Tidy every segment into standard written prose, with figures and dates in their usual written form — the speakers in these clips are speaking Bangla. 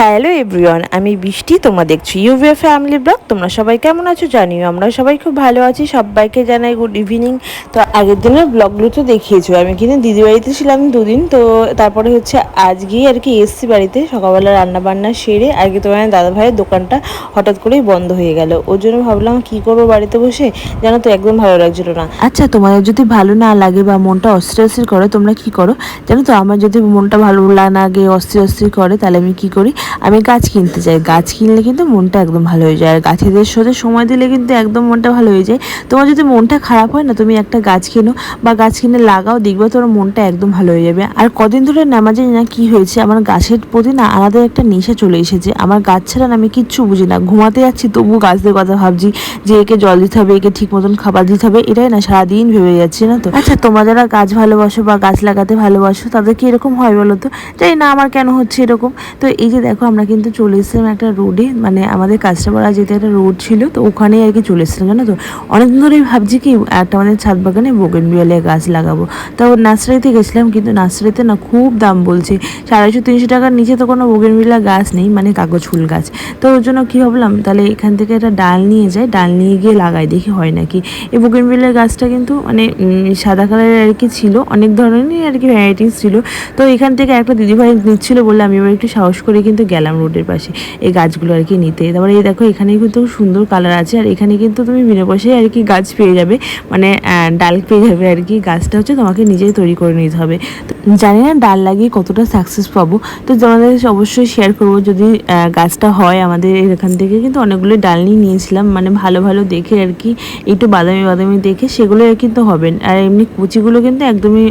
হ্যালো এভরিওয়ান, আমি বৃষ্টি। তোমরা দেখছো ইউভিএ ফ্যামিলি ব্লগ। তোমরা সবাই কেমন আছো জানিও, আমরা সবাই খুব ভালো আছি। সবাইকে জানাই গুড ইভিনিং। তো আগের দিনের ব্লগগুলো তো দেখিয়েছো, আমি কিন্তু দিদি বাড়িতে ছিলাম দুদিন। তো তারপরে হচ্ছে আজকেই আর কি এসছি বাড়িতে, সকালবেলা রান্না বান্না সেরে। আর কি তোমার দাদা ভাইয়ের দোকানটা হঠাৎ করেই বন্ধ হয়ে গেল, ওর জন্য ভাবলাম কি করবো বাড়িতে বসে, জানো তো একদম ভালো লাগছিল না। আচ্ছা, তোমাদের যদি ভালো না লাগে বা মনটা অস্থির অস্থির করে, তোমরা কি করো জানো তো? আমার যদি মনটা ভালো না লাগে, অস্থির অস্থির করে, তাহলে আমি কি করি, আমি গাছ কিনতে যাই। গাছ কিনলে কিন্তু মনটা একদম ভালো হয়ে যায়, আর গাছেদের সাথে সময় দিলে কিন্তু একদম মনটা ভালো হয়ে যায়। তোমার যদি মনটা খারাপ হয় না, তুমি একটা গাছ কিনো বা গাছ কিনে লাগাও, দেখবে তোমার মনটা একদম ভালো হয়ে যাবে। আর কদিন ধরে না জানি না কি হয়েছে, আমার গাছের প্রতি না আলাদা একটা নেশা চলে এসেছে। আমার গাছ ছাড়া আমি কিচ্ছু বুঝি না, ঘুমাতে যাচ্ছি তবু গাছদের কথা ভাবছি, যে একে জল দিতে হবে, একে ঠিক মতন খাবার দিতে হবে, এটাই না সারাদিন ভেবে যাচ্ছি না তো। আচ্ছা, তোমরা যারা গাছ ভালোবাসো বা গাছ লাগাতে ভালোবাসো, তাদের কি এরকম হয় বলো তো? জানি না আমার কেন হচ্ছে এরকম। তো এই যে দেখো, আমরা কিন্তু চলে এসেছিলাম একটা রোডে, মানে আমাদের কাঁচরাপাড়া যেতে একটা রোড ছিল, তো ওখানেই আর কি চলে এসেছিলাম জানো তো। অনেকদিন ধরেই ভাবছি কি একটা আমাদের ছাদ বাগানে বোগেনভিলিয়া গাছ লাগাবো। তো নার্সারিতে গেছিলাম, কিন্তু নার্সারিতে না খুব দাম বলছে, 250-300 টাকার নিচে তো কোনো বোগেনভিলিয়া গাছ নেই, মানে কাগজ ফুল গাছ। তো ওর জন্য কী ভাবলাম, তাহলে এখান থেকে একটা ডাল নিয়ে যাই, ডাল নিয়ে গিয়ে লাগাই, দেখি হয় নাকি। এই বোগেনভিলিয়া গাছটা কিন্তু মানে সাদা কালারের আর কি ছিল, অনেক ধরনেরই আর কি ভ্যারাইটিস ছিল। তো এখান থেকে একটা দিদিভাই নিচ্ছিল বলে আমি এবার একটু সাহস করে কিন্তু গেলাম রোডের পাশে এই গাছগুলো আর কি নিতে। তারপরে এই দেখো, এখানে কিন্তু সুন্দর কালার আছে, আর এখানে কিন্তু তুমি বিনা পয়সায় আর কি গাছ পেয়ে যাবে, মানে ডাল পেয়ে যাবে আর কি। গাছটা হচ্ছে তোমাকে নিজেই তৈরি করে নিতে হবে। তো জানি না ডাল লাগিয়ে কতটা সাকসেস পাবো, তো তোমাদের অবশ্যই শেয়ার করবো যদি গাছটা হয়। আমাদের এখান থেকে কিন্তু অনেকগুলো ডাল নিয়েছিলাম, মানে ভালো ভালো দেখে আর কি, একটু বাদামি বাদামি দেখে, সেগুলো কিন্তু হবে। আর এমনি কুচিগুলো কিন্তু একদমই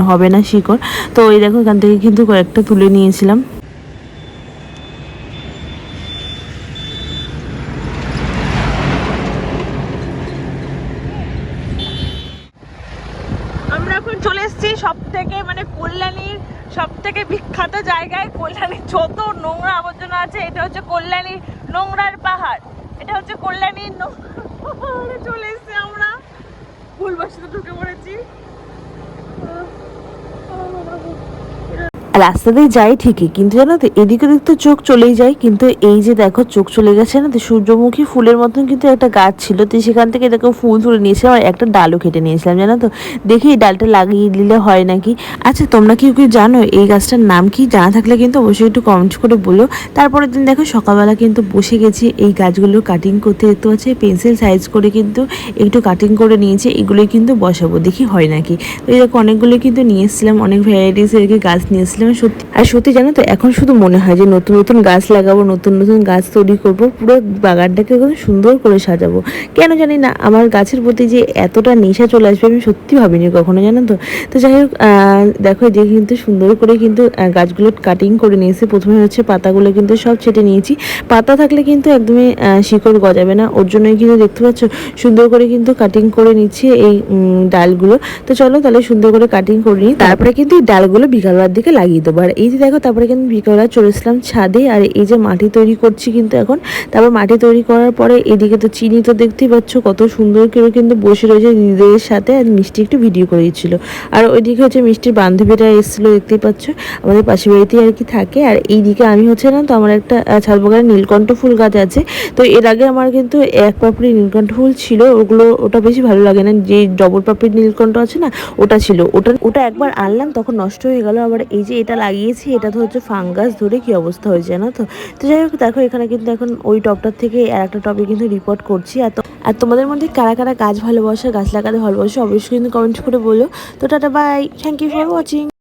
হবে না শিকড়। তো এই দেখো, এখান থেকে কিন্তু কয়েকটা তুলে নিয়েছিলাম। আমরা এখন চলে এসেছি সব থেকে মানে কল্যাণীর সব থেকে বিখ্যাত জায়গায়। কল্যাণীর যত নোংরা আবর্জনা আছে, এটা হচ্ছে কল্যাণীর নোংরার পাহাড়। এটা হচ্ছে কল্যাণীর পাহাড়ে চলে এসেছি আমরা, ভুলবশত ঢুকে পড়েছি। রাস্তাতেই যাই ঠিকই, কিন্তু জানো তো এদিক ওদিক তো চোখ চলেই যায়। কিন্তু এই যে দেখো, চোখ চলে গেছে না তো, সূর্যমুখী ফুলের মতন কিন্তু একটা গাছ ছিল, তো সেখান থেকে দেখো ফুল তুলে নিয়েছিলাম, আর একটা ডালও কেটে নিয়েছিলাম জানো তো। দেখি এই ডালটা লাগিয়ে দিলে হয় নাকি। আচ্ছা, তোমরা কি জানো এই গাছটার নাম কি? জানা থাকলে কিন্তু অবশ্যই একটু কমেন্ট করে বলো। তারপরের দিন দেখো, সকালবেলা কিন্তু বসে গেছি এই গাছগুলো কাটিং করতে। দেখতে পাচ্ছি পেন্সিল সাইজ করে কিন্তু একটু কাটিং করে নিয়েছি, এগুলোই কিন্তু বসাবো, দেখি হয় নাকি। তো এরকম অনেকগুলো কিন্তু নিয়ে এসেছিলাম, অনেক ভ্যারাইটিস এর গাছ নিয়ে এসেছিলাম। সত্যি জানো তো, এখন শুধু মনে হয় যে নতুন নতুন গাছ লাগাবো, নতুন নতুন গাছ তৈরি করবো, পুরো বাগানটাকে একদম সুন্দর করে সাজাবো। কেন জানি না আমার গাছের প্রতি যে এতটা নেশা চলে আসবে, আমি সত্যি ভাবিনি কখনো জানো তো। তো যাই হোক, দেখো যে কিন্তু সুন্দর করে কিন্তু গাছগুলো কাটিং করে নিয়েছি। প্রথমে হচ্ছে পাতাগুলো কিন্তু সব ছেটে নিয়েছি। পাতা থাকলে কিন্তু একদমই শিকড় গজাবে না, ওর জন্যই কিন্তু দেখতে পাচ্ছ সুন্দর করে কিন্তু কাটিং করে নিচ্ছি এই ডালগুলো। তো চলো তাহলে সুন্দর করে কাটিং করে নিই, তারপরে কিন্তু এই ডালগুলো বিকালবেলার দিকে লাগিয়ে দেবো। আর এই যে দেখো, তারপরে কিন্তু বিকালবেলা চলে এসলাম ছাদে, আর এই যে মাটি তৈরি করছি কিন্তু এখন। তারপর মাটি তৈরি করার পরে এদিকে তো চিনি তো দেখতেই পাচ্ছ কত সুন্দর করে কিন্তু বসে রয়েছে দিদিদের সাথে, আর মিষ্টি একটু ভিডিও করে দিচ্ছিল। আর ওইদিকে হচ্ছে মিষ্টির বান্ধবীরা এসেছিলো, দেখতেই পাচ্ছ আমাদের পাশের বাড়িতেই আর কি থাকে। আর এইদিকে আমি হচ্ছে না তো, আমার একটা ছাদ বাগানে নীলকণ্ঠ ফুল গাছ আছে। তো এর আগে আমার কিন্তু এক পাপড়ি নীলকণ্ঠ ফুল ছিল, ওটা বেশি ভালো লাগে না, যে ডবল পাপড়ির নীলকণ্ঠ আছে না, ওটা ছিল। ওটা একবার আনলাম, তখন নষ্ট হয়ে গেল। আবার এই যে এটা লাগিয়েছি, এটা তো হচ্ছে ফাঙ্গাস ধরে কি অবস্থা হয়েছে জানো তো। তো যাই হোক, দেখো এখানে কিন্তু এখন ওই টবটার থেকে আর একটা টবে কিন্তু রিপোর্ট করছি। আর তোমাদের মধ্যে কারা কারা গাছ ভালোবাসো, গাছ লাগাতে ভালোবাসো, অবশ্যই কিন্তু কমেন্ট করে বলো। তো tata, bye, thank you for watching.